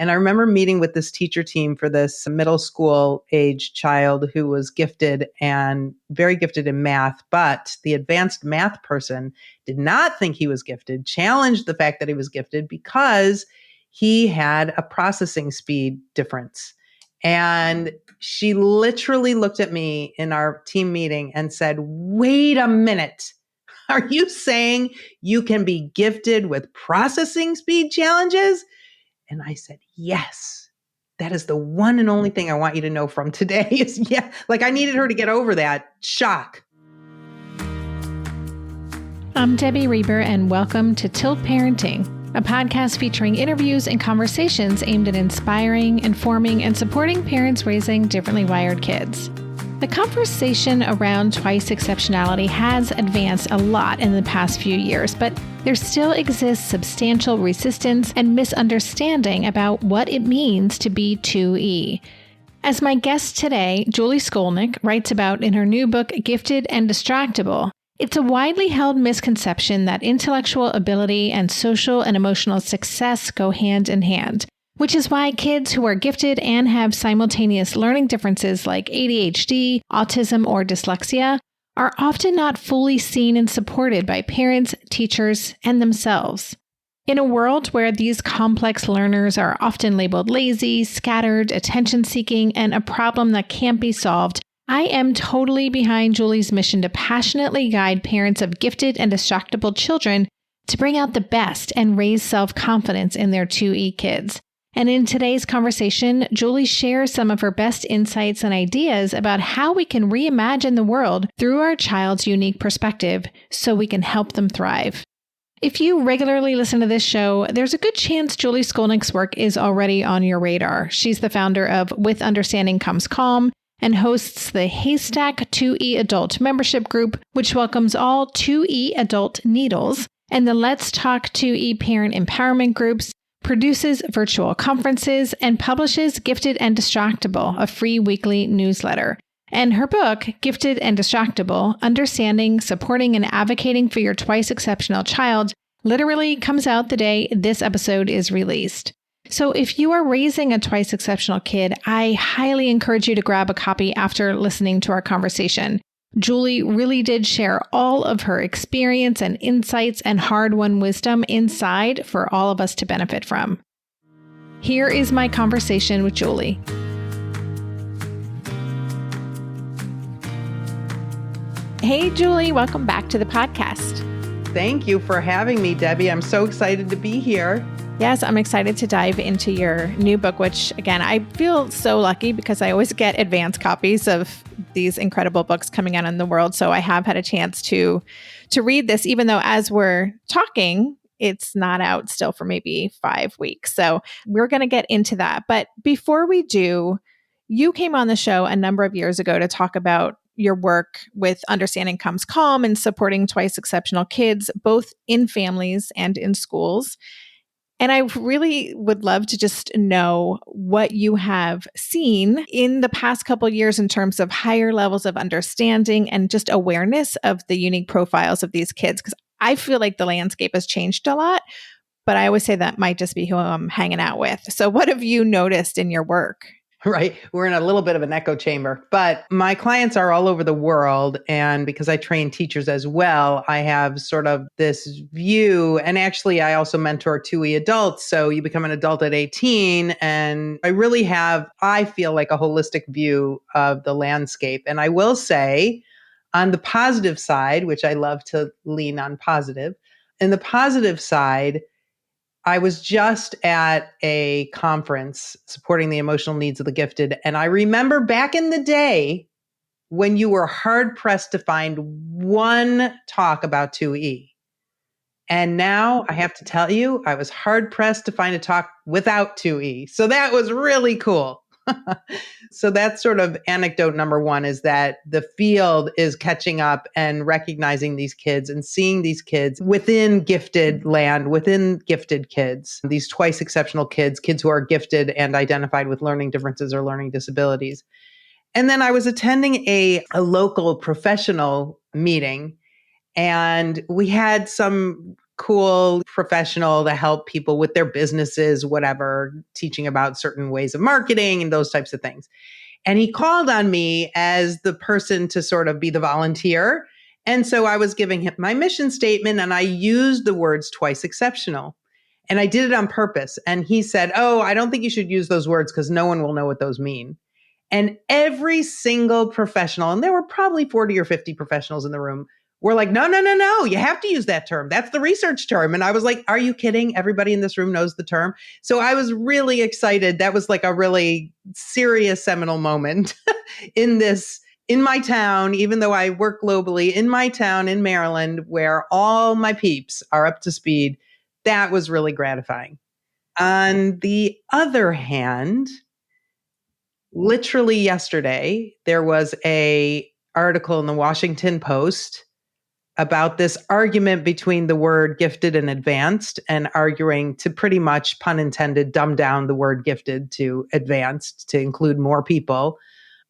And I remember meeting with this teacher team for this middle school age child who was gifted and very gifted in math, but the advanced math person did not think he was gifted, challenged the fact that he was gifted because he had a processing speed difference. And she literally looked at me in our team meeting and said, "Wait a minute. Are you saying you can be gifted with processing speed challenges?" And I said, "Yes. That is the one and only thing I want you to know from today is like I needed her to get over that shock." I'm Debbie Reber, and welcome to Tilt Parenting, a podcast featuring interviews and conversations aimed at inspiring, informing, and supporting parents raising differently wired kids. The conversation around twice exceptionality has advanced a lot in the past few years, but there still exists substantial resistance and misunderstanding about what it means to be 2E. As my guest today, Julie Skolnick, writes about in her new book, Gifted and Distractible, it's a widely held misconception that intellectual ability and social and emotional success go hand in hand, which is why kids who are gifted and have simultaneous learning differences like ADHD, autism, or dyslexia are often not fully seen and supported by parents, teachers, and themselves. In a world where these complex learners are often labeled lazy, scattered, attention-seeking, and a problem that can't be solved, I am totally behind Julie's mission to passionately guide parents of gifted and distractible children to bring out the best and raise self-confidence in their 2E kids. And in today's conversation, Julie shares some of her best insights and ideas about how we can reimagine the world through our child's unique perspective so we can help them thrive. If you regularly listen to this show, there's a good chance Julie Skolnick's work is already on your radar. She's the founder of With Understanding Comes Calm and hosts the Haystack 2E Adult membership group, which welcomes all 2E adult needles, and the Let's Talk 2E parent empowerment groups, produces virtual conferences, and publishes Gifted and Distractible, a free weekly newsletter. And her book, Gifted and Distractible, Understanding, Supporting, and Advocating for Your Twice Exceptional Child, literally comes out the day this episode is released. So if you are raising a twice exceptional kid, I highly encourage you to grab a copy after listening to our conversation. Julie really did share all of her experience and insights and hard-won wisdom inside for all of us to benefit from. Here is my conversation with Julie. Hey, Julie, welcome back to the podcast. Thank you for having me, Debbie. I'm so excited to be here. Yes, I'm excited to dive into your new book, which, again, I feel so lucky because I always get advance copies of these incredible books coming out in the world. So I have had a chance to read this, even though as we're talking, it's not out still for maybe 5 weeks. So we're going to get into that. But before we do, you came on the show a number of years ago to talk about your work with Understanding Comes Calm and supporting twice exceptional kids, both in families and in schools. And I really would love to just know what you have seen in the past couple of years in terms of higher levels of understanding and just awareness of the unique profiles of these kids. Because I feel like the landscape has changed a lot, but I always say that might just be who I'm hanging out with. So what have you noticed in your work? Right. We're in a little bit of an echo chamber, but my clients are all over the world. And because I train teachers as well, I have sort of this view. And actually, I also mentor 2E adults. So you become an adult at 18. And I really have, I feel like a holistic view of the landscape. And I will say on the positive side, which I love to lean on positive, in the positive side, I was just at a conference supporting the emotional needs of the gifted. And I remember back in the day when you were hard pressed to find one talk about 2E. And now I have to tell you, I was hard pressed to find a talk without 2E. So that was really cool. So that's sort of anecdote number one, is that the field is catching up and recognizing these kids and seeing these kids within gifted land, within gifted kids, these twice exceptional kids, kids who are gifted and identified with learning differences or learning disabilities. And then I was attending a local professional meeting, and we had some cool professional to help people with their businesses, whatever, teaching about certain ways of marketing and those types of things. And he called on me as the person to sort of be the volunteer. And so I was giving him my mission statement and I used the words twice exceptional. And I did it on purpose. And he said, "Oh, I don't think you should use those words because no one will know what those mean." And every single professional, and there were probably 40 or 50 professionals in the room, were like, "No, no, no, no, you have to use that term. That's the research term." And I was like, "Are you kidding? Everybody in this room knows the term." So I was really excited. That was like a really serious seminal moment in my town, even though I work globally, in my town in Maryland, where all my peeps are up to speed. That was really gratifying. On the other hand, literally yesterday, there was a article in the Washington Post about this argument between the word gifted and advanced, and arguing to pretty much, pun intended, dumb down the word gifted to advanced to include more people,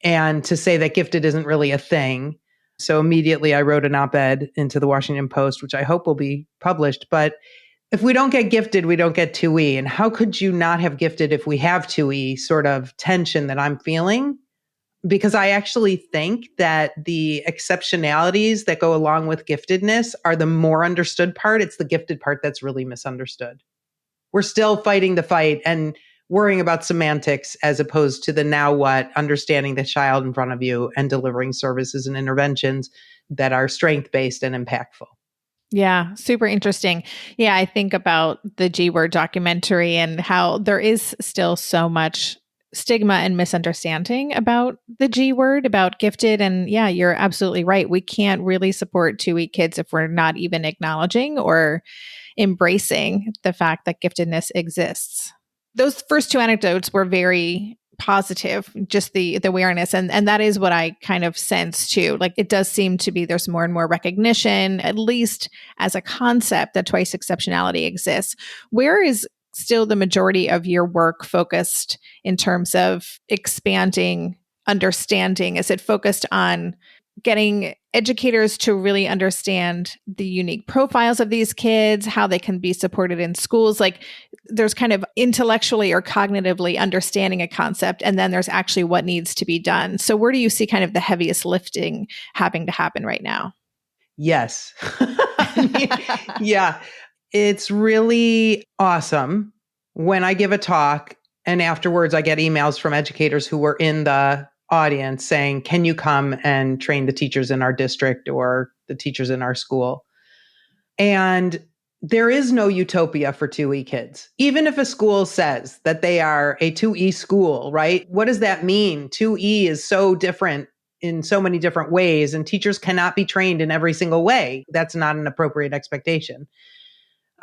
and to say that gifted isn't really a thing. So immediately I wrote an op-ed into the Washington Post, which I hope will be published. But if we don't get gifted, we don't get 2E. And how could you not have gifted if we have 2E sort of tension that I'm feeling? Because I actually think that the exceptionalities that go along with giftedness are the more understood part. It's the gifted part that's really misunderstood. We're still fighting the fight and worrying about semantics as opposed to the now what, understanding the child in front of you and delivering services and interventions that are strength-based and impactful. Yeah, super interesting. Yeah, I think about the G Word documentary and how there is still so much stigma and misunderstanding about the G word, about gifted. And yeah, you're absolutely right. We can't really support 2E kids if we're not even acknowledging or embracing the fact that giftedness exists. Those first two anecdotes were very positive, just the awareness. And that is what I kind of sense too. Like it does seem to be there's more and more recognition, at least as a concept, that twice exceptionality exists. Where is still the majority of your work focused in terms of expanding understanding? Is it focused on getting educators to really understand the unique profiles of these kids, how they can be supported in schools? Like there's kind of intellectually or cognitively understanding a concept, and then there's actually what needs to be done. So where do you see kind of the heaviest lifting having to happen right now? Yes. Yeah. It's really awesome when I give a talk and afterwards I get emails from educators who were in the audience saying, "Can you come and train the teachers in our district or the teachers in our school?" And there is no utopia for 2E kids. Even if a school says that they are a 2E school, right? What does that mean? 2E is so different in so many different ways, and teachers cannot be trained in every single way. That's not an appropriate expectation.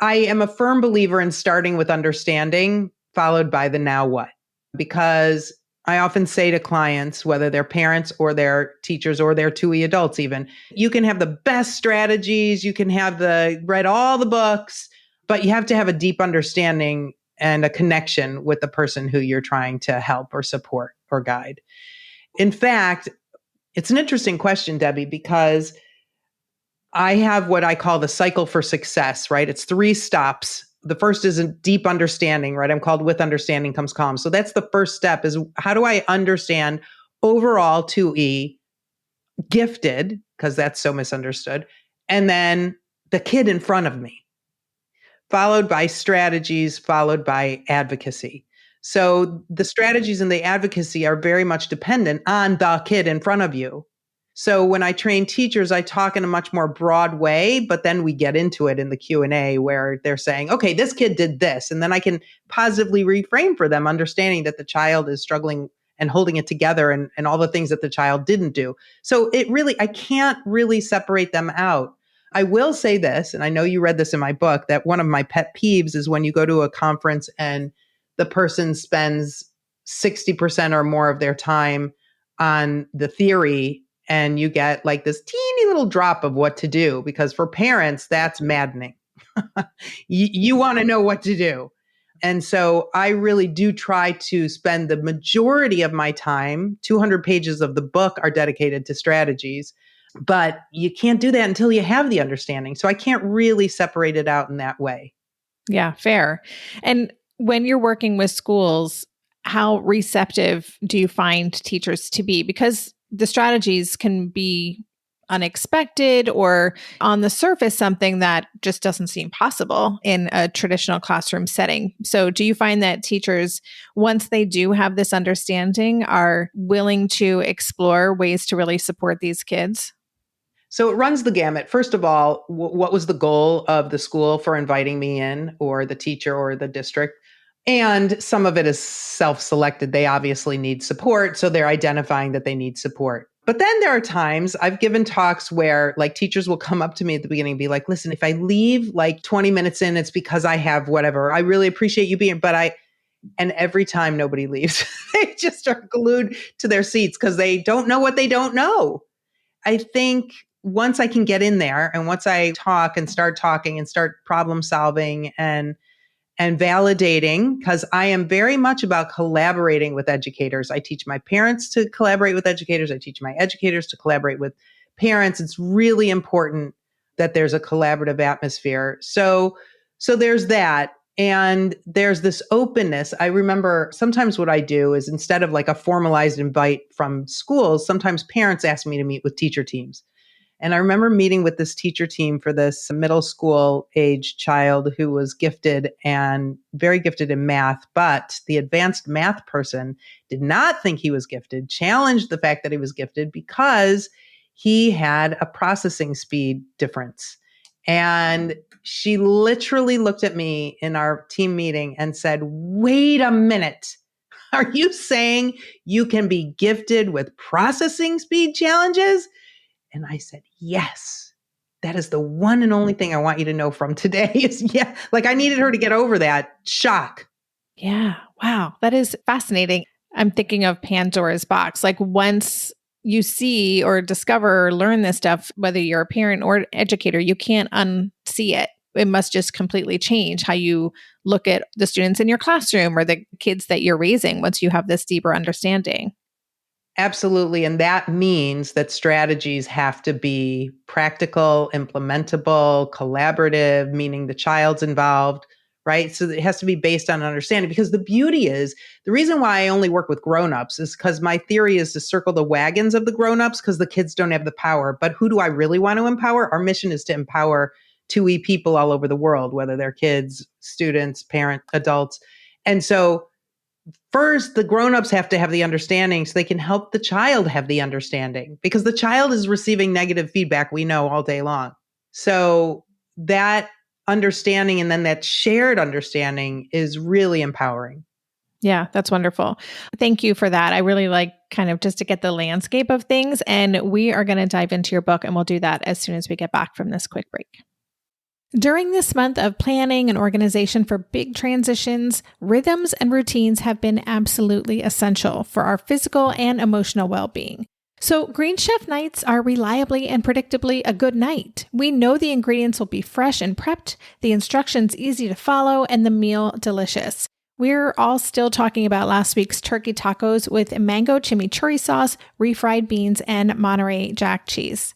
I am a firm believer in starting with understanding, followed by the now what. Because I often say to clients, whether they're parents or they're teachers or they're 2E adults even, you can have the best strategies, you can have read all the books, but you have to have a deep understanding and a connection with the person who you're trying to help or support or guide. In fact, it's an interesting question, Debbie, because I have what I call the cycle for success, right? It's 3 stops. The first is a deep understanding, right? I'm called with understanding comes calm. So that's the first step is how do I understand overall 2E, gifted, because that's so misunderstood, and then the kid in front of me, followed by strategies, followed by advocacy. So the strategies and the advocacy are very much dependent on the kid in front of you. So when I train teachers, I talk in a much more broad way, but then we get into it in the Q&A where they're saying, "Okay, this kid did this." And then I can positively reframe for them, understanding that the child is struggling and holding it together and all the things that the child didn't do. So I can't really separate them out. I will say this, and I know you read this in my book, that one of my pet peeves is when you go to a conference and the person spends 60% or more of their time on the theory and you get like this teeny little drop of what to do, because for parents, that's maddening. You want to know what to do. And so I really do try to spend the majority of my time, 200 pages of the book are dedicated to strategies, But you can't do that until you have the understanding. So I can't really separate it out in that way. Yeah, fair. And when you're working with schools, how receptive do you find teachers to be? Because the strategies can be unexpected or on the surface something that just doesn't seem possible in a traditional classroom setting. So do you find that teachers, once they do have this understanding, are willing to explore ways to really support these kids? So it runs the gamut. First of all, what was the goal of the school for inviting me in, or the teacher or the district? And some of it is self-selected. They obviously need support, so they're identifying that they need support. But then there are times I've given talks where like teachers will come up to me at the beginning and be like, listen, if I leave like 20 minutes in, it's because I have whatever. I really appreciate you being, and every time nobody leaves, they just are glued to their seats because they don't know what they don't know. I think once I can get in there and once I talk and start talking and start problem solving and validating, because I am very much about collaborating with educators. I teach my parents to collaborate with educators. I teach my educators to collaborate with parents. It's really important that there's a collaborative atmosphere. So there's that. And there's this openness. I remember sometimes what I do is instead of like a formalized invite from schools, sometimes parents ask me to meet with teacher teams. And I remember meeting with this teacher team for this middle school age child who was gifted and very gifted in math, but the advanced math person did not think he was gifted, challenged the fact that he was gifted because he had a processing speed difference. And she literally looked at me in our team meeting and said, wait a minute. Are you saying you can be gifted with processing speed challenges? And I said, yes, that is the one and only thing I want you to know from today is, yeah, like I needed her to get over that shock. Yeah. Wow. That is fascinating. I'm thinking of Pandora's box. Like once you see or discover or learn this stuff, whether you're a parent or educator, you can't unsee it. It must just completely change how you look at the students in your classroom or the kids that you're raising once you have this deeper understanding. Absolutely. And that means that strategies have to be practical, implementable, collaborative, meaning the child's involved, right? So it has to be based on understanding, because the beauty is the reason why I only work with grownups is because my theory is to circle the wagons of the grownups because the kids don't have the power. But who do I really want to empower? Our mission is to empower 2E people all over the world, whether they're kids, students, parents, adults. And so first, the grownups have to have the understanding so they can help the child have the understanding, because the child is receiving negative feedback, we know, all day long. So that understanding and then that shared understanding is really empowering. Yeah, that's wonderful. Thank you for that. I really like kind of just to get the landscape of things. And we are going to dive into your book, and we'll do that as soon as we get back from this quick break. During this month of planning and organization for big transitions, rhythms and routines have been absolutely essential for our physical and emotional well-being. So Green Chef nights are reliably and predictably a good night. We know the ingredients will be fresh and prepped, the instructions easy to follow, and the meal delicious. We're all still talking about last week's turkey tacos with mango chimichurri sauce, refried beans, and Monterey Jack cheese.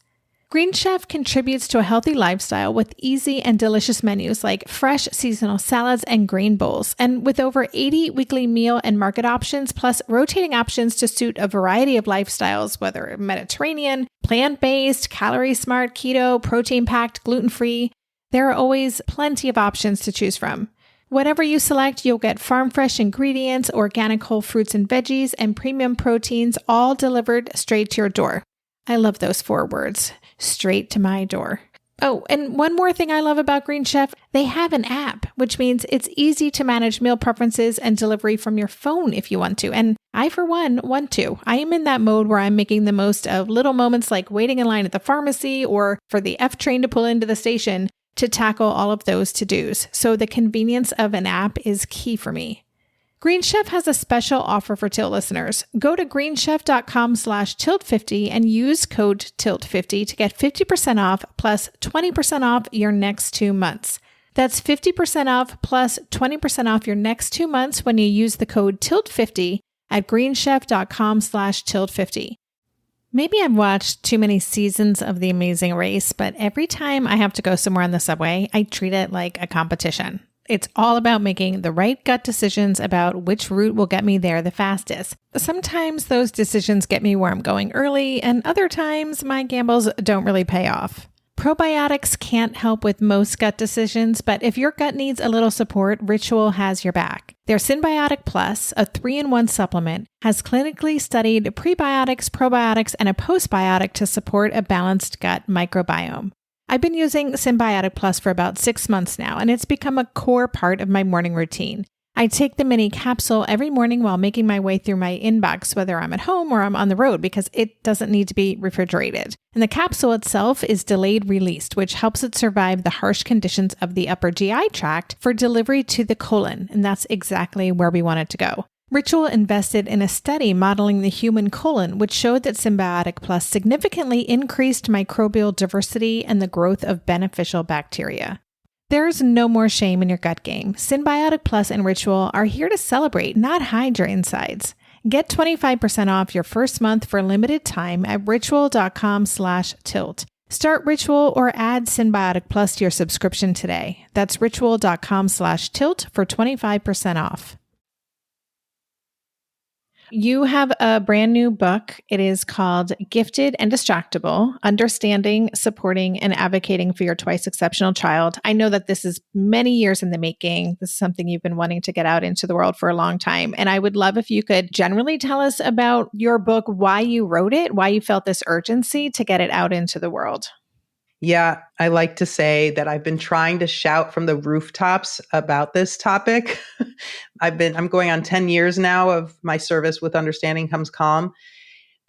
Green Chef contributes to a healthy lifestyle with easy and delicious menus like fresh seasonal salads and grain bowls. And with over 80 weekly meal and market options, plus rotating options to suit a variety of lifestyles, whether Mediterranean, plant-based, calorie-smart, keto, protein-packed, gluten-free, there are always plenty of options to choose from. Whatever you select, you'll get farm-fresh ingredients, organic whole fruits and veggies, and premium proteins, all delivered straight to your door. I love those 4 words. Straight to my door. Oh, and one more thing I love about Green Chef, they have an app, which means it's easy to manage meal preferences and delivery from your phone if you want to. And I, for one, want to. I am in that mode where I'm making the most of little moments like waiting in line at the pharmacy or for the F train to pull into the station to tackle all of those to-dos. So the convenience of an app is key for me. Green Chef has a special offer for Tilt listeners. Go to greenchef.com/tilt50 and use code TILT50 to get 50% off plus 20% off your next 2 months. That's 50% off plus 20% off your next 2 months when you use the code TILT50 at greenchef.com/tilt50. Maybe I've watched too many seasons of The Amazing Race, but every time I have to go somewhere on the subway, I treat it like a competition. It's all about making the right gut decisions about which route will get me there the fastest. Sometimes those decisions get me where I'm going early, and other times my gambles don't really pay off. Probiotics can't help with most gut decisions, but if your gut needs a little support, Ritual has your back. Their Symbiotic Plus, a 3-in-1 supplement, has clinically studied prebiotics, probiotics, and a postbiotic to support a balanced gut microbiome. I've been using Symbiotic Plus for about 6 months now, and it's become a core part of my morning routine. I take the mini capsule every morning while making my way through my inbox, whether I'm at home or I'm on the road, because it doesn't need to be refrigerated. And the capsule itself is delayed released, which helps it survive the harsh conditions of the upper GI tract for delivery to the colon. And that's exactly where we want it to go. Ritual invested in a study modeling the human colon, which showed that Symbiotic Plus significantly increased microbial diversity and the growth of beneficial bacteria. There's no more shame in your gut game. Symbiotic Plus and Ritual are here to celebrate, not hide your insides. Get 25% off your first month for a limited time at ritual.com/tilt. Start Ritual or add Symbiotic Plus to your subscription today. That's ritual.com/tilt for 25% off. You have a brand new book. It is called Gifted and Distractible, Understanding, Supporting, and Advocating for Your Twice Exceptional Child. I know that this is many years in the making. This is something you've been wanting to get out into the world for a long time. And I would love if you could generally tell us about your book, why you wrote it, why you felt this urgency to get it out into the world. Yeah, I like to say that I've been trying to shout from the rooftops about this topic. I'm going on 10 years now of my service with Understanding Comes Calm.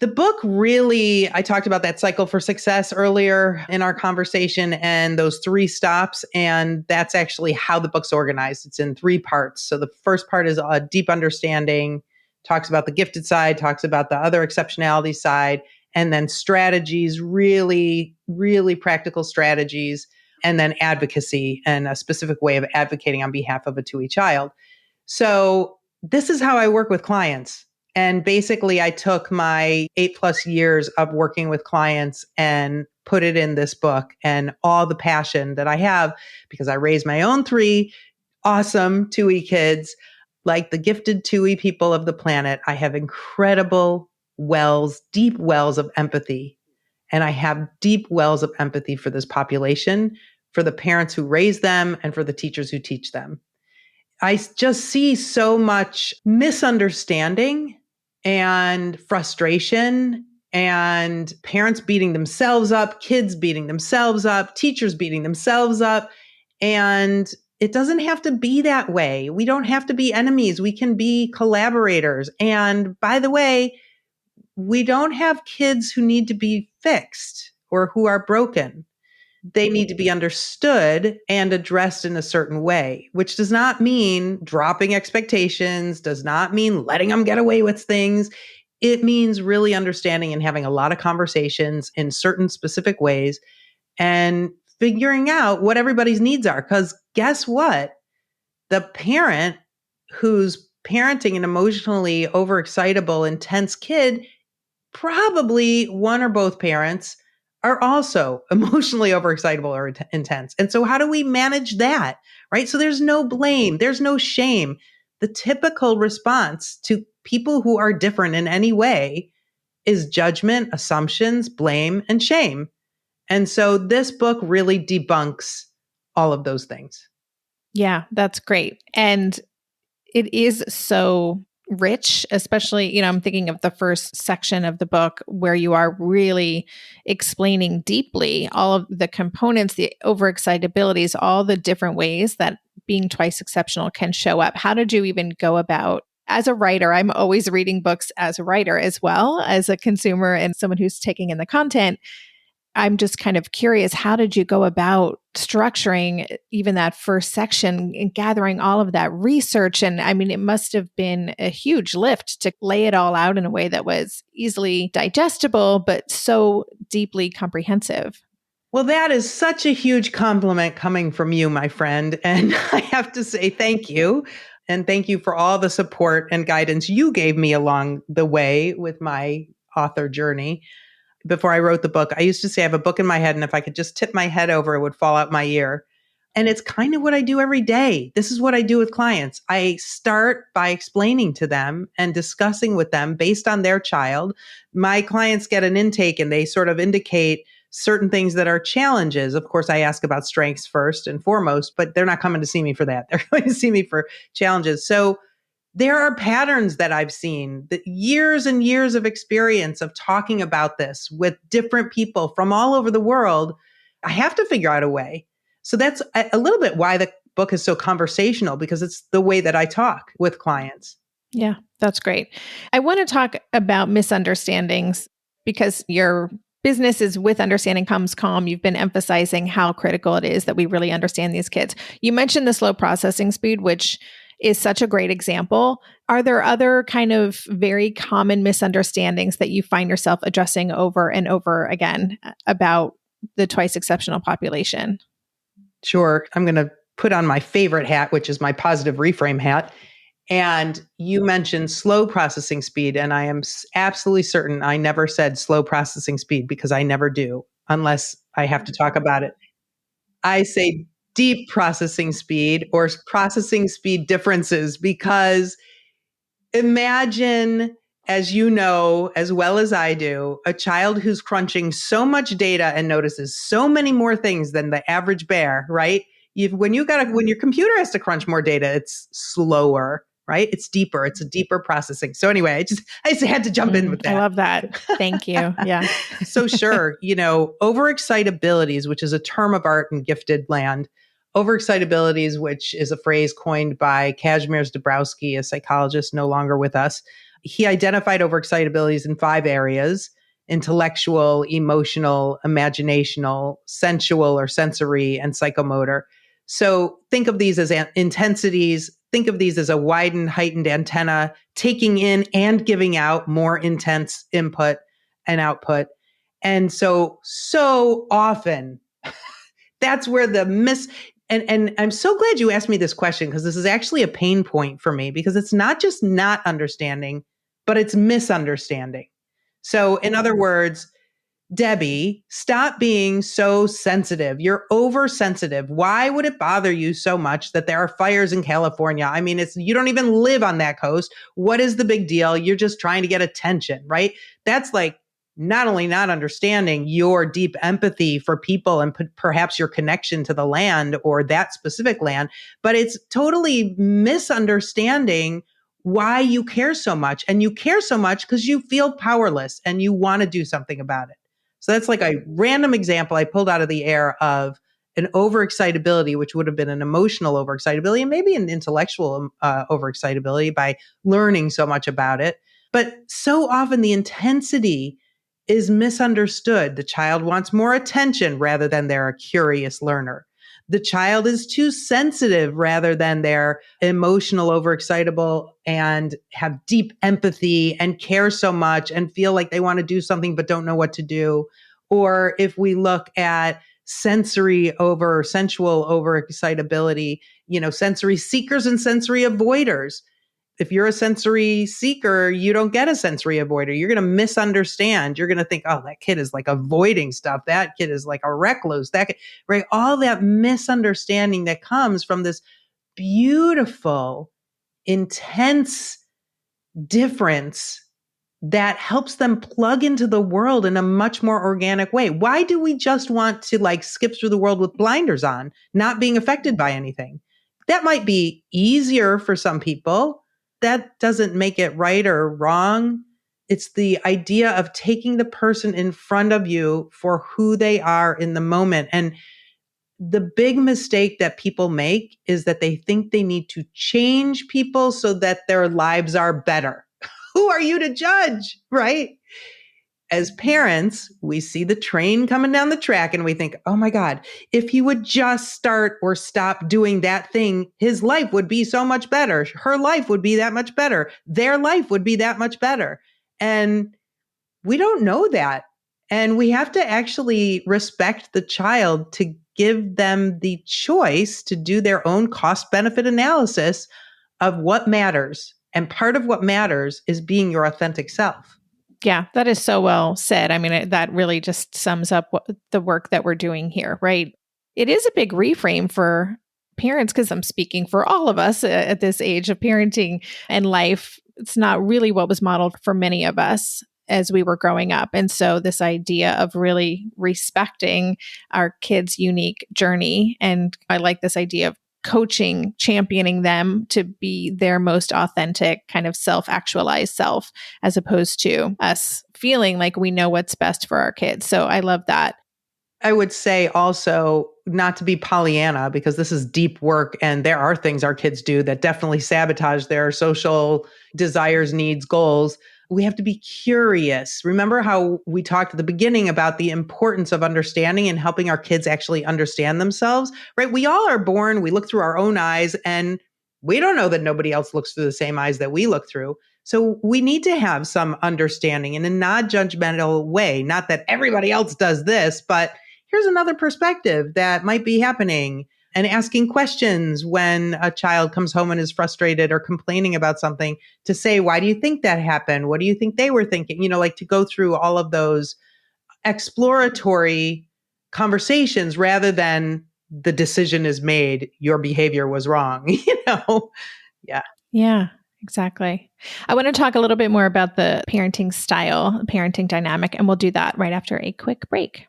The book really, I talked about that cycle for success earlier in our conversation and those 3 stops. And that's actually how the book's organized. It's in 3 parts. So the first part is a deep understanding, talks about the gifted side, talks about the other exceptionality side, and then strategies, really, really practical strategies, and then advocacy and a specific way of advocating on behalf of a 2E child. So this is how I work with clients. And basically, I took my 8+ years of working with clients and put it in this book and all the passion that I have because I raised my own 3 awesome 2E kids. Like the gifted 2E people of the planet, I have incredible wells, deep wells of empathy. And I have deep wells of empathy for this population, for the parents who raise them, and for the teachers who teach them. I just see so much misunderstanding and frustration and parents beating themselves up, kids beating themselves up, teachers beating themselves up. And it doesn't have to be that way. We don't have to be enemies. We can be collaborators. And by the way, we don't have kids who need to be fixed or who are broken. They need to be understood and addressed in a certain way, which does not mean dropping expectations, does not mean letting them get away with things. It means really understanding and having a lot of conversations in certain specific ways and figuring out what everybody's needs are. Because guess what? The parent who's parenting an emotionally overexcitable, intense kid, probably one or both parents are also emotionally overexcitable or intense. And so how do we manage that? Right? So there's no blame, there's no shame. The typical response to people who are different in any way is judgment, assumptions, blame, and shame. And so this book really debunks all of those things. Yeah, that's great. And it is so rich, especially, I'm thinking of the first section of the book where you are really explaining deeply all of the components, the overexcitabilities, all the different ways that being twice exceptional can show up. How did you even go about, as a writer? I'm always reading books as a writer as well as a consumer and someone who's taking in the content. I'm just kind of curious, how did you go about structuring even that first section and gathering all of that research? And I mean, it must have been a huge lift to lay it all out in a way that was easily digestible, but so deeply comprehensive. Well, that is such a huge compliment coming from you, my friend. And I have to say thank you. And thank you for all the support and guidance you gave me along the way with my author journey. before I wrote the book. I used to say I have a book in my head, and if I could just tip my head over, it would fall out my ear. And it's kind of what I do every day. This is what I do with clients. I start by explaining to them and discussing with them based on their child. My clients get an intake and they sort of indicate certain things that are challenges. Of course, I ask about strengths first and foremost, but they're not coming to see me for that. They're going to see me for challenges. So there are patterns that I've seen, that years and years of experience of talking about this with different people from all over the world. I have to figure out a way. So that's a little bit why the book is so conversational, because it's the way that I talk with clients. Yeah, that's great. I want to talk about misunderstandings because your business is with understanding comes calm. You've been emphasizing how critical it is that we really understand these kids. You mentioned the slow processing speed, which is such a great example. Are there other kind of very common misunderstandings that you find yourself addressing over and over again about the twice exceptional population? Sure. I'm going to put on my favorite hat, which is my positive reframe hat. And you mentioned slow processing speed. And I am absolutely certain I never said slow processing speed, because I never do, unless I have to talk about it. I say deep processing speed or processing speed differences, because imagine, as you know, as well as I do, a child who's crunching so much data and notices so many more things than the average bear, right? When your computer has to crunch more data, it's slower, right? It's deeper. It's a deeper processing. So anyway, I just had to jump in with that. I love that. Thank you. Yeah. So sure, overexcitabilities, which is a term of art in gifted land. Overexcitabilities, which is a phrase coined by Kazimierz Dabrowski, a psychologist no longer with us. He identified overexcitabilities in 5 areas: intellectual, emotional, imaginational, sensual or sensory, and psychomotor. So think of these as intensities. Think of these as a widened, heightened antenna, taking in and giving out more intense input and output. And so often that's where and I'm so glad you asked me this question, because this is actually a pain point for me, because it's not just not understanding, but it's misunderstanding. So in other words, Debbie, stop being so sensitive. You're oversensitive. Why would it bother you so much that there are fires in California? I mean, you don't even live on that coast. What is the big deal? You're just trying to get attention, right? That's like not only not understanding your deep empathy for people and perhaps your connection to the land or that specific land, but it's totally misunderstanding why you care so much. And you care so much because you feel powerless and you want to do something about it. So that's like a random example I pulled out of the air of an overexcitability, which would have been an emotional overexcitability and maybe an intellectual overexcitability by learning so much about it. But so often the intensity is misunderstood. The child wants more attention rather than they're a curious learner. The child is too sensitive rather than they're emotional, overexcitable, and have deep empathy and care so much and feel like they want to do something but don't know what to do. Or if we look at sensory over sensual overexcitability, sensory seekers and sensory avoiders. If you're a sensory seeker, you don't get a sensory avoider. You're going to misunderstand. You're going to think, oh, that kid is like avoiding stuff. That kid is like a recluse. Right? All that misunderstanding that comes from this beautiful, intense difference that helps them plug into the world in a much more organic way. Why do we just want to skip through the world with blinders on, not being affected by anything? That might be easier for some people. That doesn't make it right or wrong. It's the idea of taking the person in front of you for who they are in the moment. And the big mistake that people make is that they think they need to change people so that their lives are better. Who are you to judge, right? As parents, we see the train coming down the track and we think, oh my God, if he would just start or stop doing that thing, his life would be so much better. Her life would be that much better. Their life would be that much better. And we don't know that. And we have to actually respect the child to give them the choice to do their own cost-benefit analysis of what matters. And part of what matters is being your authentic self. Yeah, that is so well said. I mean, that really just sums up the work that we're doing here, right? It is a big reframe for parents because I'm speaking for all of us at this age of parenting and life. It's not really what was modeled for many of us as we were growing up. And so, this idea of really respecting our kids' unique journey. And I like this idea of coaching, championing them to be their most authentic, kind of self-actualized self, as opposed to us feeling like we know what's best for our kids. So I love that. I would say also not to be Pollyanna, because this is deep work and there are things our kids do that definitely sabotage their social desires, needs, goals. We have to be curious. Remember how we talked at the beginning about the importance of understanding and helping our kids actually understand themselves, right? We all are born, we look through our own eyes, and we don't know that nobody else looks through the same eyes that we look through. So we need to have some understanding in a non-judgmental way. Not that everybody else does this, but here's another perspective that might be happening, and asking questions when a child comes home and is frustrated or complaining about something, to say, why do you think that happened? What do you think they were thinking? Like to go through all of those exploratory conversations rather than the decision is made, your behavior was wrong, Yeah. Yeah, exactly. I want to talk a little bit more about the parenting style, parenting dynamic, and we'll do that right after a quick break.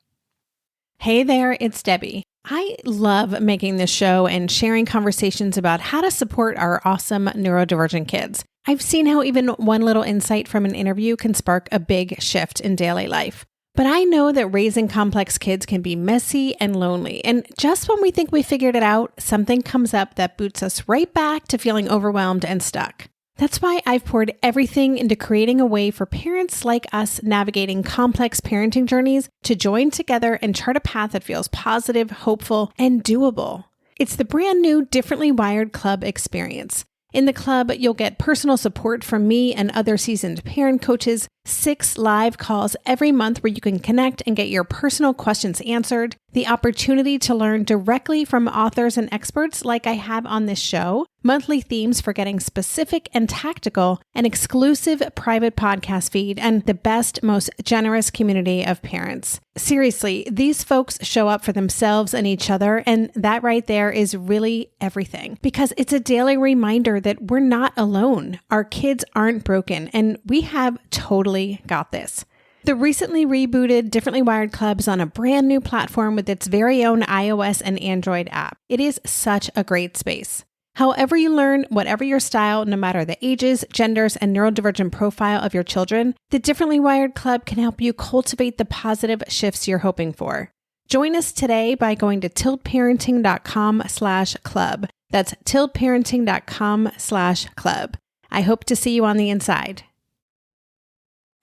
Hey there, it's Debbie. I love making this show and sharing conversations about how to support our awesome neurodivergent kids. I've seen how even one little insight from an interview can spark a big shift in daily life. But I know that raising complex kids can be messy and lonely. And just when we think we figured it out, something comes up that boots us right back to feeling overwhelmed and stuck. That's why I've poured everything into creating a way for parents like us navigating complex parenting journeys to join together and chart a path that feels positive, hopeful, and doable. It's the brand new Differently Wired Club experience. In the club, you'll get personal support from me and other seasoned parent coaches, 6 live calls every month where you can connect and get your personal questions answered, the opportunity to learn directly from authors and experts like I have on this show, monthly themes for getting specific and tactical, an exclusive private podcast feed, and the best, most generous community of parents. Seriously, these folks show up for themselves and each other, and that right there is really everything. Because it's a daily reminder that we're not alone. Our kids aren't broken, and we have totally got this. The recently rebooted Differently Wired Club is on a brand new platform with its very own iOS and Android app. It is such a great space. However you learn, whatever your style, no matter the ages, genders, and neurodivergent profile of your children, the Differently Wired Club can help you cultivate the positive shifts you're hoping for. Join us today by going to tiltparenting.com/club. That's tiltparenting.com/club. I hope to see you on the inside.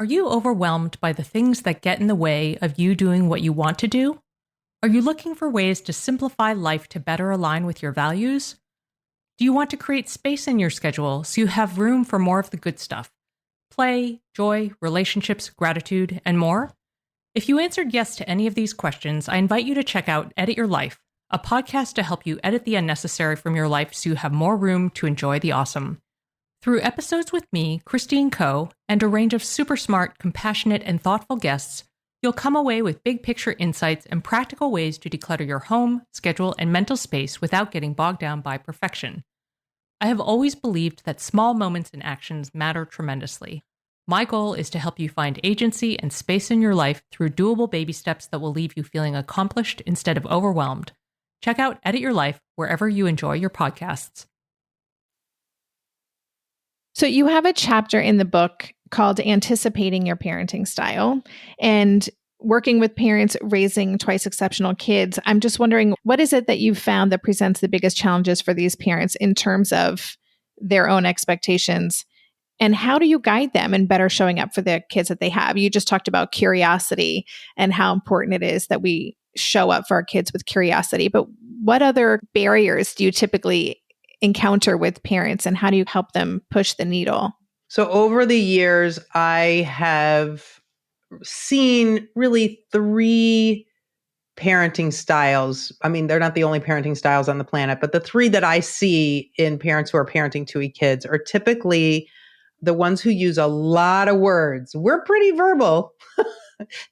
Are you overwhelmed by the things that get in the way of you doing what you want to do? Are you looking for ways to simplify life to better align with your values? Do you want to create space in your schedule so you have room for more of the good stuff? Play, joy, relationships, gratitude, and more? If you answered yes to any of these questions, I invite you to check out Edit Your Life, a podcast to help you edit the unnecessary from your life so you have more room to enjoy the awesome. Through episodes with me, Christine Coe, and a range of super smart, compassionate, and thoughtful guests, you'll come away with big picture insights and practical ways to declutter your home, schedule, and mental space without getting bogged down by perfection. I have always believed that small moments and actions matter tremendously. My goal is to help you find agency and space in your life through doable baby steps that will leave you feeling accomplished instead of overwhelmed. Check out Edit Your Life wherever you enjoy your podcasts. So you have a chapter in the book called Anticipating Your Parenting Style, and working with parents raising twice exceptional kids. I'm just wondering, what is it that you've found that presents the biggest challenges for these parents in terms of their own expectations? And how do you guide them in better showing up for the kids that they have? You just talked about curiosity and how important it is that we show up for our kids with curiosity. But what other barriers do you typically encounter with parents, and how do you help them push the needle? So over the years, I have seen really 3 parenting styles. I mean, they're not the only parenting styles on the planet, but the 3 that I see in parents who are parenting 2E kids are typically the ones who use a lot of words. We're pretty verbal.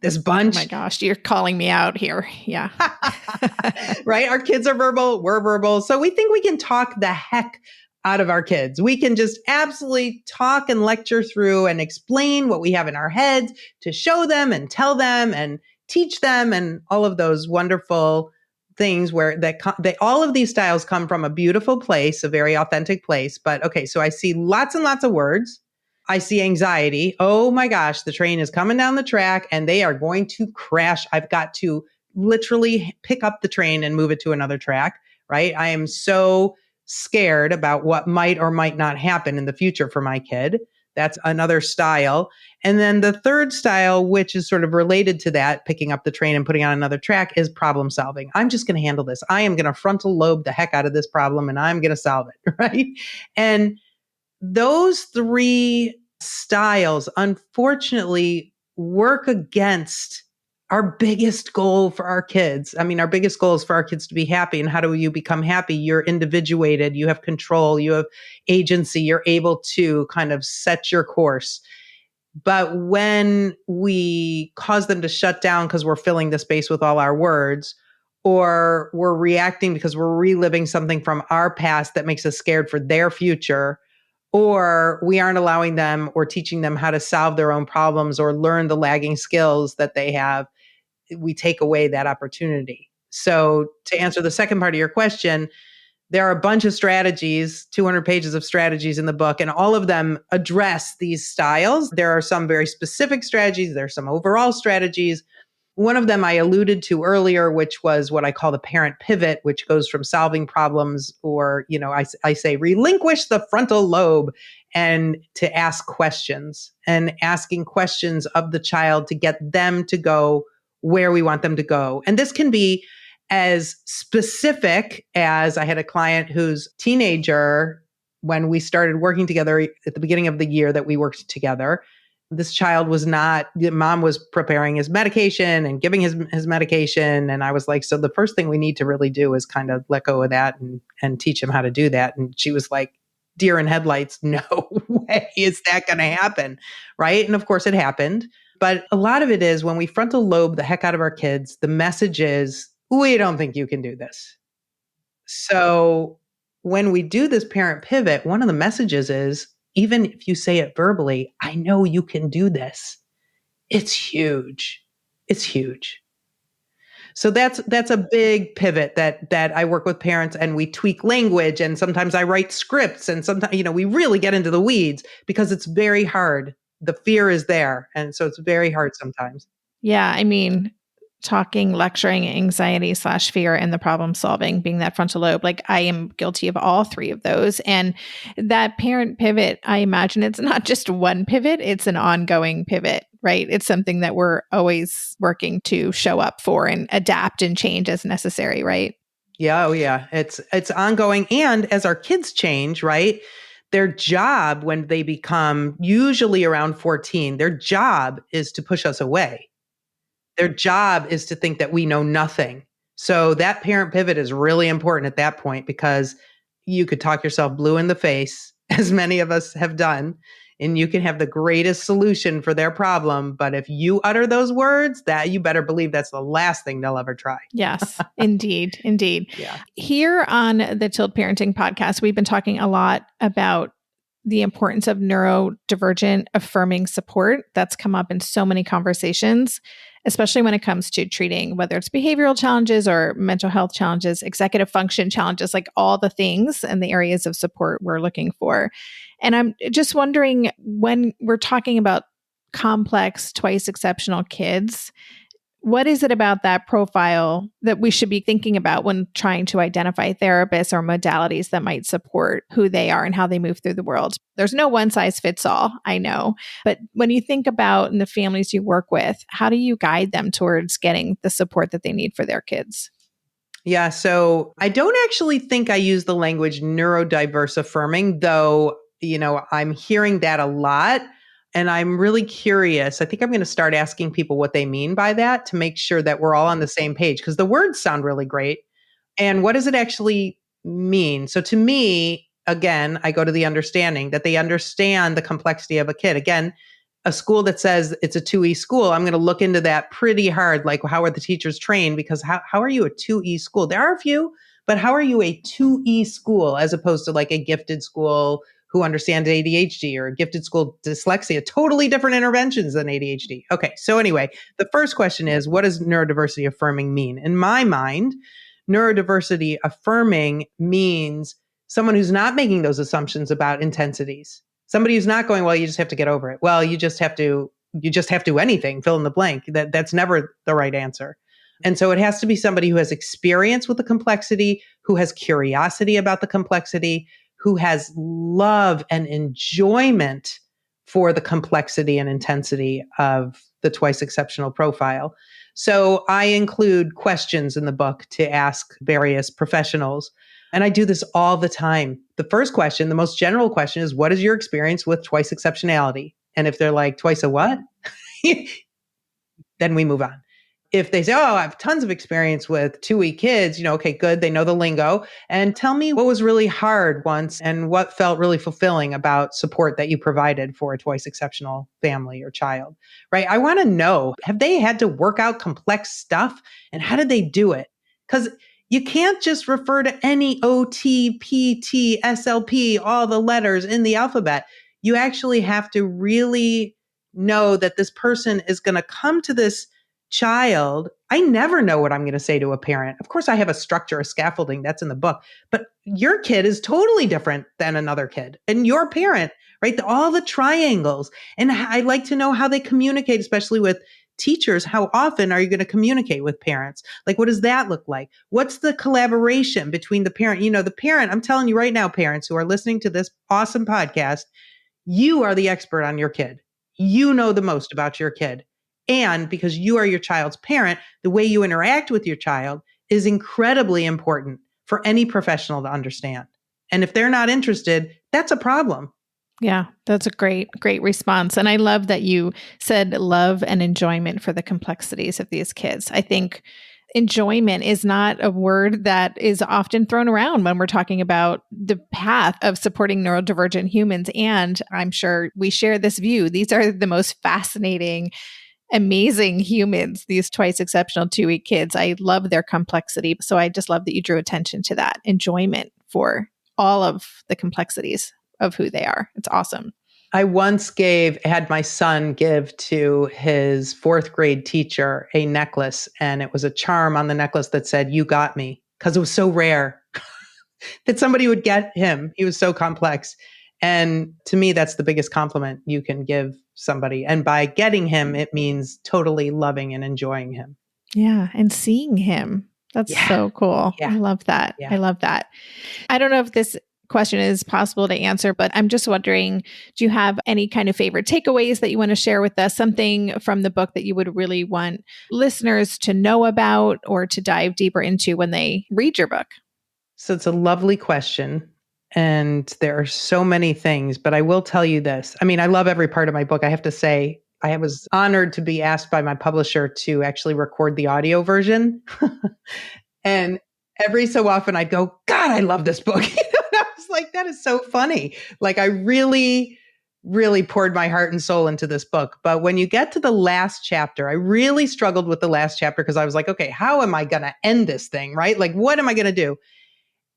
This bunch. Oh my gosh, you're calling me out here. Yeah. Right? Our kids are verbal. We're verbal. So we think we can talk the heck out of our kids. We can just absolutely talk and lecture through and explain what we have in our heads to show them and tell them and teach them and all of those wonderful things where all of these styles come from a beautiful place, a very authentic place. But okay, so I see lots and lots of words. I see anxiety. Oh my gosh, the train is coming down the track and they are going to crash. I've got to literally pick up the train and move it to another track, right? I am so scared about what might or might not happen in the future for my kid. That's another style. And then the third style, which is sort of related to that, picking up the train and putting on another track, is problem solving. I'm just going to handle this. I am going to frontal lobe the heck out of this problem and I'm going to solve it, right? And those three styles, unfortunately, work against our biggest goal for our kids. I mean, our biggest goal is for our kids to be happy. And how do you become happy? You're individuated, you have control, you have agency, you're able to kind of set your course. But when we cause them to shut down because we're filling the space with all our words, or we're reacting because we're reliving something from our past that makes us scared for their future, or we aren't allowing them or teaching them how to solve their own problems or learn the lagging skills that they have, we take away that opportunity. So to answer the second part of your question, there are a bunch of strategies, 200 pages of strategies in the book, and all of them address these styles. There are some very specific strategies. There are some overall strategies. One of them I alluded to earlier, which was what I call the parent pivot, which goes from solving problems, or, I say relinquish the frontal lobe, and to ask questions, and asking questions of the child to get them to go where we want them to go. And this can be as specific as, I had a client whose teenager, when we started working together at the beginning of the year that we worked together, this child was not, mom was preparing his medication and giving his medication. And I was like, so the first thing we need to really do is kind of let go of that and teach him how to do that. And she was like, deer in headlights, no way is that going to happen. Right. And of course it happened. But a lot of it is when we frontal lobe the heck out of our kids, the message is, we don't think you can do this. So when we do this parent pivot, one of the messages is, even if you say it verbally, I know you can do this. It's huge. It's huge. So that's a big pivot that I work with parents, and we tweak language, and sometimes I write scripts, and sometimes, we really get into the weeds because it's very hard. The fear is there. And so it's very hard sometimes. Yeah. I mean, talking, lecturing, anxiety / fear, and the problem solving being that frontal lobe. Like, I am guilty of all three of those. And that parent pivot, I imagine it's not just one pivot, it's an ongoing pivot, right? It's something that we're always working to show up for and adapt and change as necessary, right? Yeah. Oh yeah. It's ongoing. And as our kids change, right? Their job, when they become usually around 14, their job is to push us away. Their job is to think that we know nothing. So that parent pivot is really important at that point, because you could talk yourself blue in the face, as many of us have done, and you can have the greatest solution for their problem. But if you utter those words, that you better believe that's the last thing they'll ever try. Yes, indeed. Indeed. Yeah. Here on the Tilt Parenting podcast, we've been talking a lot about the importance of neurodivergent affirming support. That's come up in so many conversations, especially when it comes to treating, whether it's behavioral challenges or mental health challenges, executive function challenges, like all the things and the areas of support we're looking for. And I'm just wondering, when we're talking about complex, twice exceptional kids, what is it about that profile that we should be thinking about when trying to identify therapists or modalities that might support who they are and how they move through the world? There's no one size fits all, I know. But when you think about in the families you work with, how do you guide them towards getting the support that they need for their kids? Yeah. So I don't actually think I use the language neurodiverse affirming, though, I'm hearing that a lot. And I'm really curious. I think I'm going to start asking people what they mean by that to make sure that we're all on the same page, because the words sound really great. And what does it actually mean? So to me, again, I go to the understanding that they understand the complexity of a kid. Again, a school that says it's a 2E school, I'm going to look into that pretty hard. Like, how are the teachers trained? Because how are you a 2E school? There are a few, but how are you a 2E school as opposed to like a gifted school who understands ADHD or a gifted school dyslexia? Totally different interventions than ADHD. Okay. So anyway, the first question is, what does neurodiversity affirming mean? In my mind, neurodiversity affirming means someone who's not making those assumptions about intensities. Somebody who's not going, well, you just have to get over it. Well, you just have to anything, fill in the blank. That's never the right answer. And so it has to be somebody who has experience with the complexity, who has curiosity about the complexity, who has love and enjoyment for the complexity and intensity of the twice exceptional profile. So I include questions in the book to ask various professionals. And I do this all the time. The first question, the most general question is, what is your experience with twice exceptionality? And if they're like, twice a what? Then we move on. If they say, oh, I have tons of experience with 2E kids, okay, good. They know the lingo. And tell me what was really hard once and what felt really fulfilling about support that you provided for a twice exceptional family or child, right? I want to know, have they had to work out complex stuff and how did they do it? Because you can't just refer to any OT, PT, SLP, all the letters in the alphabet. You actually have to really know that this person is going to come to this child. I never know what I'm going to say to a parent. Of course, I have a structure, a scaffolding that's in the book, but your kid is totally different than another kid and your parent, right? All the triangles. And I like to know how they communicate, especially with teachers. How often are you going to communicate with parents? Like, what does that look like? What's the collaboration between the parent? The parent, I'm telling you right now, parents who are listening to this awesome podcast, you are the expert on your kid. You know the most about your kid. And because you are your child's parent, the way you interact with your child is incredibly important for any professional to understand. And if they're not interested, that's a problem. Yeah, that's a great response. And I love that you said love and enjoyment for the complexities of these kids. I think enjoyment is not a word that is often thrown around when we're talking about the path of supporting neurodivergent humans. And I'm sure we share this view. These are the most fascinating, amazing humans, these twice exceptional 2E kids. I love their complexity. So I just love that you drew attention to that enjoyment for all of the complexities of who they are. It's awesome. I once had my son give to his 4th grade teacher a necklace, and it was a charm on the necklace that said, "You got me," because it was so rare that somebody would get him. He was so complex. And to me, that's the biggest compliment you can give somebody. And by getting him, it means totally loving and enjoying him. Yeah. And seeing him. That's so cool. Yeah. I love that. Yeah. I love that. I don't know if this question is possible to answer, but I'm just wondering, do you have any kind of favorite takeaways that you want to share with us? Something from the book that you would really want listeners to know about or to dive deeper into when they read your book? So it's a lovely question. And there are so many things, but I will tell you this. I mean, I love every part of my book. I have to say, I was honored to be asked by my publisher to actually record the audio version. And every so often I'd go, God, I love this book. I was like, that is so funny. Like, I really, really poured my heart and soul into this book. But when you get to the last chapter, I really struggled with the last chapter because I was like, okay, how am I going to end this thing? Right? Like, what am I going to do?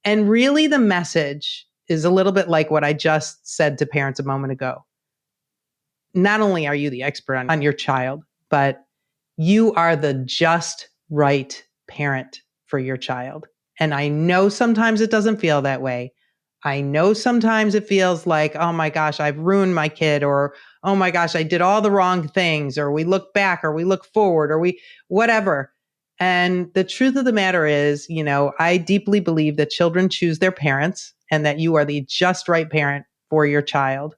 And really the message is a little bit like what I just said to parents a moment ago. Not only are you the expert on your child, but you are the just right parent for your child. And I know sometimes it doesn't feel that way. I know sometimes it feels like, oh my gosh, I've ruined my kid, or oh my gosh, I did all the wrong things, or we look back, or we look forward, or we whatever. And the truth of the matter is, I deeply believe that children choose their parents and that you are the just right parent for your child.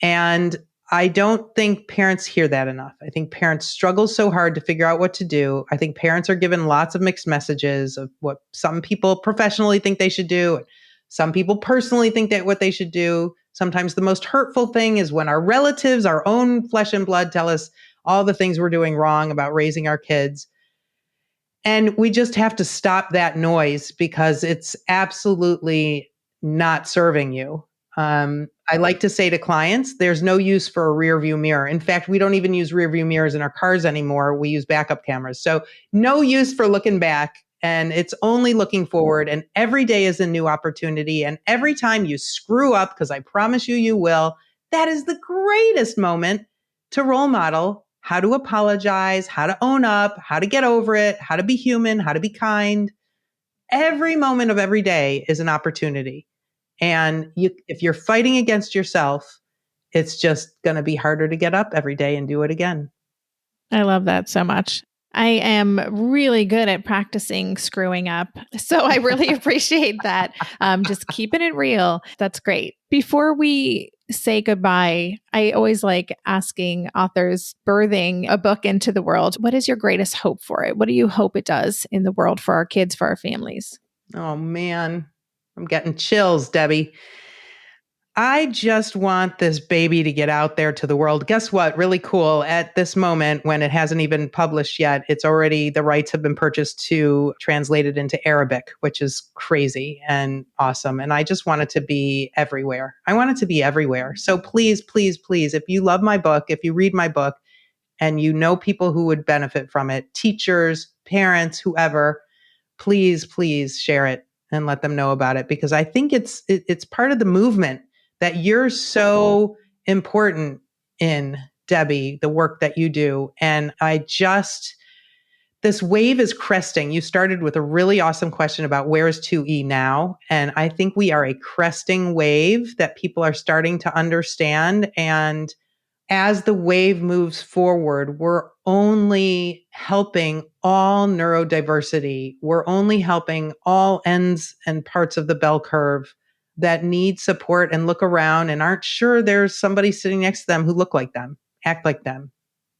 And I don't think parents hear that enough. I think parents struggle so hard to figure out what to do. I think parents are given lots of mixed messages of what some people professionally think they should do. Some people personally think that what they should do. Sometimes the most hurtful thing is when our relatives, our own flesh and blood, tell us all the things we're doing wrong about raising our kids. And we just have to stop that noise because it's absolutely not serving you. I like to say to clients, there's no use for a rear view mirror. In fact, we don't even use rear view mirrors in our cars anymore. We use backup cameras. So no use for looking back, and it's only looking forward. And every day is a new opportunity. And every time you screw up, because I promise you, you will, that is the greatest moment to role model how to apologize, how to own up, how to get over it, how to be human, how to be kind. Every moment of every day is an opportunity. And if you're fighting against yourself, it's just going to be harder to get up every day and do it again. I love that so much. I am really good at practicing screwing up. So I really appreciate that. Just keeping it real. That's great. Before we say goodbye, I always like asking authors birthing a book into the world, what is your greatest hope for it? What do you hope it does in the world for our kids, for our families? Oh man, I'm getting chills, Debbie. I just want this baby to get out there to the world. Guess what? Really cool. At this moment, when it hasn't even published yet, it's already, the rights have been purchased to translate it into Arabic, which is crazy and awesome. And I just want it to be everywhere. I want it to be everywhere. So please, please, please, if you love my book, if you read my book and you know people who would benefit from it, teachers, parents, whoever, please, please share it and let them know about it, because I think it's part of the movement that you're so important in, Debbie, the work that you do. And this wave is cresting. You started with a really awesome question about where is 2E now? And I think we are a cresting wave that people are starting to understand. And as the wave moves forward, we're only helping all neurodiversity. We're only helping all ends and parts of the bell curve that need support and look around and aren't sure there's somebody sitting next to them who look like them, act like them,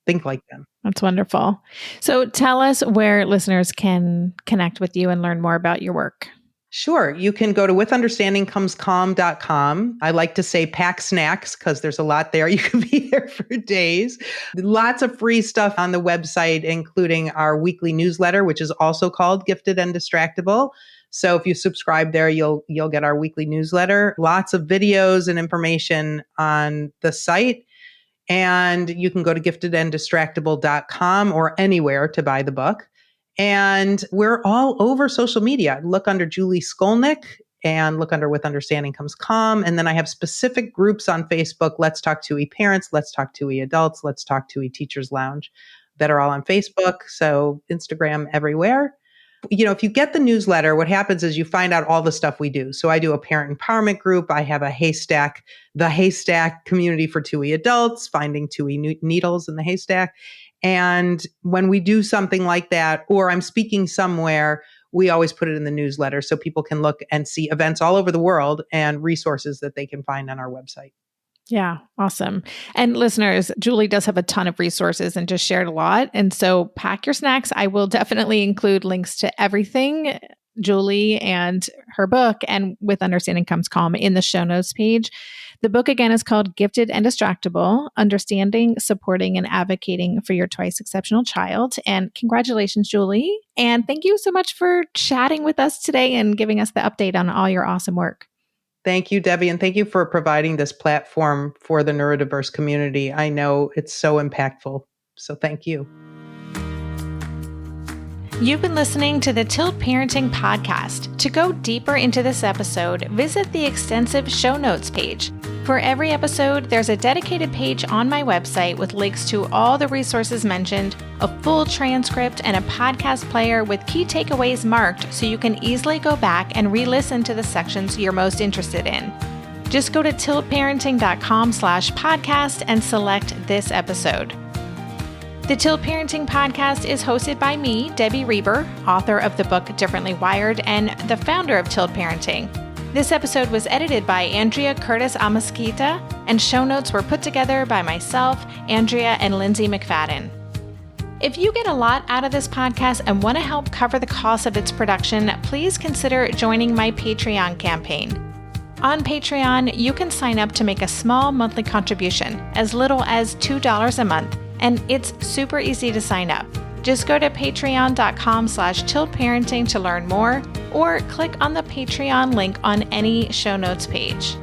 think like them. That's wonderful. So tell us where listeners can connect with you and learn more about your work. Sure. You can go to withunderstandingcomescalm.com. I like to say pack snacks because there's a lot there. You can be there for days. Lots of free stuff on the website, including our weekly newsletter, which is also called Gifted and Distractible. So if you subscribe there, you'll get our weekly newsletter. Lots of videos and information on the site. And you can go to giftedanddistractible.com or anywhere to buy the book. And we're all over social media. Look under Julie Skolnick and look under With Understanding Comes Calm. And then I have specific groups on Facebook. Let's Talk 2E Parents, Let's Talk 2E Adults, Let's Talk 2E Teachers Lounge, that are all on Facebook. So Instagram, everywhere. You know, if you get the newsletter, what happens is you find out all the stuff we do. So I do a parent empowerment group. I have a haystack, the haystack community for 2E adults, finding 2E needles in the haystack. And when we do something like that, or I'm speaking somewhere, we always put it in the newsletter so people can look and see events all over the world and resources that they can find on our website. Yeah, awesome. And listeners, Julie does have a ton of resources and just shared a lot. And so pack your snacks. I will definitely include links to everything, Julie and her book, and With Understanding Comes Calm in the show notes page. The book again is called Gifted and Distractible, Understanding, Supporting, and Advocating for Your Twice Exceptional Child. And congratulations, Julie. And thank you so much for chatting with us today and giving us the update on all your awesome work. Thank you, Debbie. And thank you for providing this platform for the neurodiverse community. I know it's so impactful. So thank you. You've been listening to the Tilt Parenting Podcast. To go deeper into this episode, visit the extensive show notes page. For every episode, there's a dedicated page on my website with links to all the resources mentioned, a full transcript, and a podcast player with key takeaways marked so you can easily go back and re-listen to the sections you're most interested in. Just go to tiltparenting.com/podcast and select this episode. The Tilt Parenting Podcast is hosted by me, Debbie Reber, author of the book Differently Wired and the founder of Tilt Parenting. This episode was edited by Andrea Curtis Amasquita, and show notes were put together by myself, Andrea, and Lindsay McFadden. If you get a lot out of this podcast and want to help cover the cost of its production, please consider joining my Patreon campaign. On Patreon, you can sign up to make a small monthly contribution, as little as $2 a month, and it's super easy to sign up. Just go to patreon.com/tiltparenting to learn more, or click on the Patreon link on any show notes page.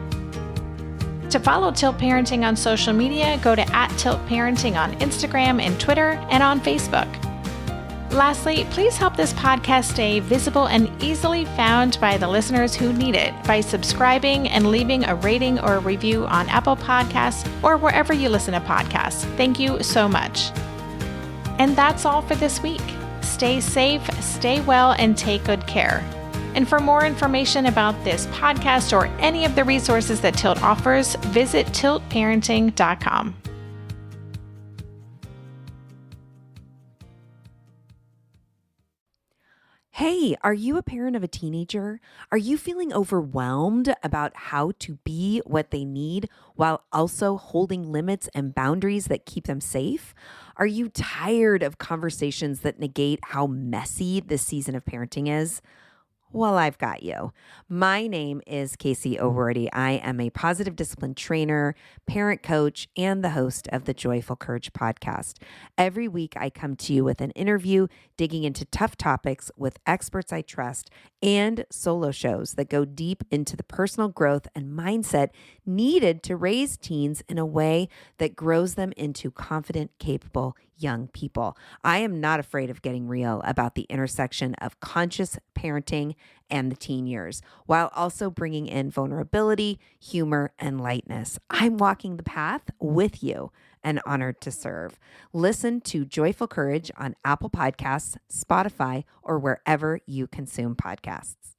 To follow Tilt Parenting on social media, go to @TiltParenting on Instagram and Twitter and on Facebook. Lastly, please help this podcast stay visible and easily found by the listeners who need it by subscribing and leaving a rating or a review on Apple Podcasts or wherever you listen to podcasts. Thank you so much. And that's all for this week. Stay safe, stay well, and take good care. And for more information about this podcast or any of the resources that Tilt offers, visit tiltparenting.com. Hey, are you a parent of a teenager? Are you feeling overwhelmed about how to be what they need while also holding limits and boundaries that keep them safe? Are you tired of conversations that negate how messy this season of parenting is? Well, I've got you. My name is Casey O'Rourke. I am a positive discipline trainer, parent coach, and the host of the Joyful Courage podcast. Every week, I come to you with an interview digging into tough topics with experts I trust and solo shows that go deep into the personal growth and mindset needed to raise teens in a way that grows them into confident, capable young people. I am not afraid of getting real about the intersection of conscious parenting and the teen years, while also bringing in vulnerability, humor, and lightness. I'm walking the path with you and honored to serve. Listen to Joyful Courage on Apple Podcasts, Spotify, or wherever you consume podcasts.